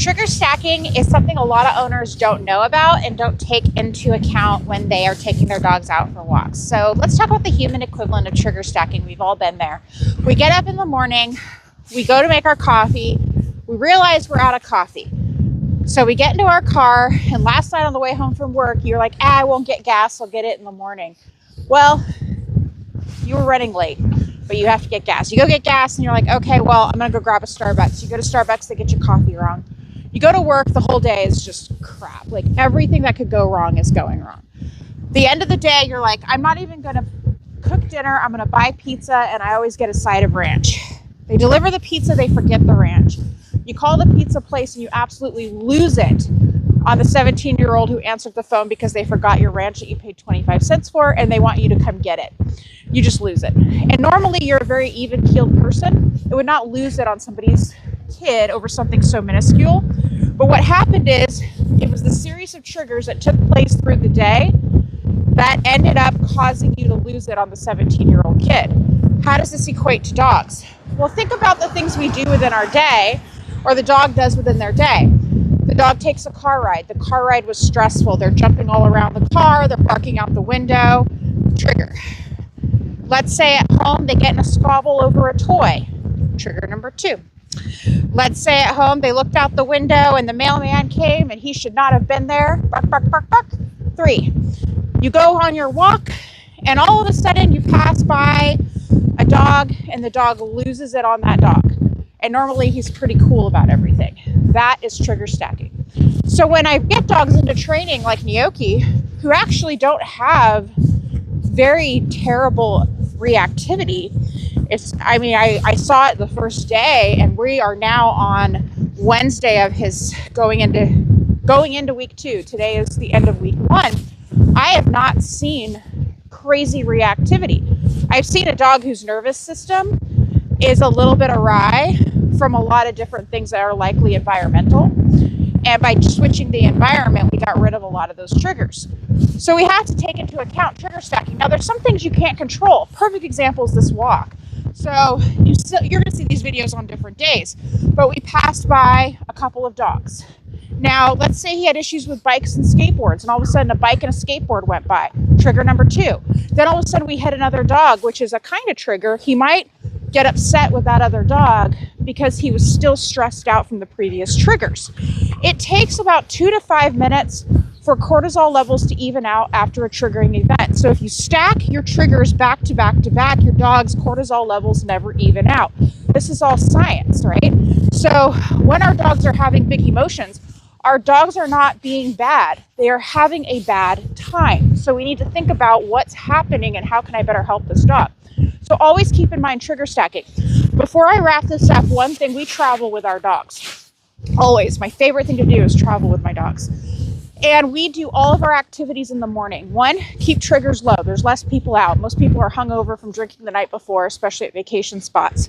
Trigger stacking is something a lot of owners don't know about and don't take into account when they are taking their dogs out for walks. So let's talk about the human equivalent of trigger stacking. We've all been there. We get up in the morning, we go to make our coffee, we realize we're out of coffee. So we get into our car, and last night on the way home from work, you're like, I won't get gas, I'll get it in the morning. Well, you were running late, but you have to get gas. You go get gas and you're like, okay, well, I'm gonna go grab a Starbucks. You go to Starbucks, they get your coffee wrong. You go to work, the whole day is just crap. Like everything that could go wrong is going wrong. The end of the day, you're like, I'm not even gonna cook dinner, I'm gonna buy pizza, and I always get a side of ranch. They deliver the pizza, they forget the ranch. You call the pizza place and you absolutely lose it on the 17-year-old who answered the phone because they forgot your ranch that you paid 25 cents for and they want you to come get it. You just lose it. And normally you're a very even-keeled person. It would not lose it on somebody's kid over something so minuscule. But what happened is it was the series of triggers that took place through the day that ended up causing you to lose it on the 17-year-old kid. How does this equate to dogs? Well, think about the things we do within our day, or the dog does within their day. The dog takes a car ride. The car ride was stressful. They're jumping all around the car. They're barking out the window. Trigger. Let's say at home they get in a squabble over a toy. Trigger number 2. Let's say at home they looked out the window and the mailman came and he should not have been there. Bark, bark, bark, bark. 3. You go on your walk and all of a sudden you pass by a dog and the dog loses it on that dog. And normally he's pretty cool about everything. That is trigger stacking. So when I get dogs into training like Gnocchi, who actually don't have very terrible reactivity, I saw it the first day, and we are now on Wednesday of his going into week 2. Today is the end of week 1. I have not seen crazy reactivity. I've seen a dog whose nervous system is a little bit awry from a lot of different things that are likely environmental. And by switching the environment, we got rid of a lot of those triggers. So we have to take into account trigger stacking. Now, there's some things you can't control. Perfect example is this walk. So you're going to see these videos on different days. But we passed by a couple of dogs. Now, let's say he had issues with bikes and skateboards, and all of a sudden a bike and a skateboard went by. Trigger number 2. Then all of a sudden we hit another dog, which is a kind of trigger. He might get upset with that other dog because he was still stressed out from the previous triggers. It takes about 2 to 5 minutes for cortisol levels to even out after a triggering event. So if you stack your triggers back to back to back, your dog's cortisol levels never even out. This is all science, right? So when our dogs are having big emotions, our dogs are not being bad. They are having a bad time. So we need to think about what's happening and how can I better help this dog. So always keep in mind trigger stacking. Before I wrap this up, one thing, we travel with our dogs. Always. My favorite thing to do is travel with my dogs. And we do all of our activities in the morning. 1, keep triggers low. There's less people out. Most people are hungover from drinking the night before, especially at vacation spots.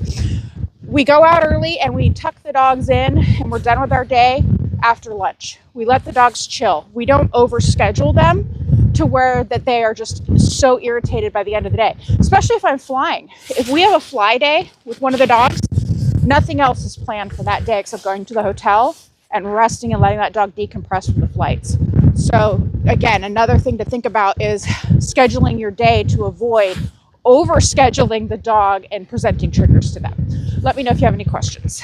We go out early and we tuck the dogs in and we're done with our day after lunch. We let the dogs chill. We don't overschedule them to where that they are just so irritated by the end of the day, especially if I'm flying. If we have a fly day with one of the dogs, nothing else is planned for that day except going to the hotel and resting and letting that dog decompress from the flights. So again, another thing to think about is scheduling your day to avoid overscheduling the dog and presenting triggers to them. Let me know if you have any questions.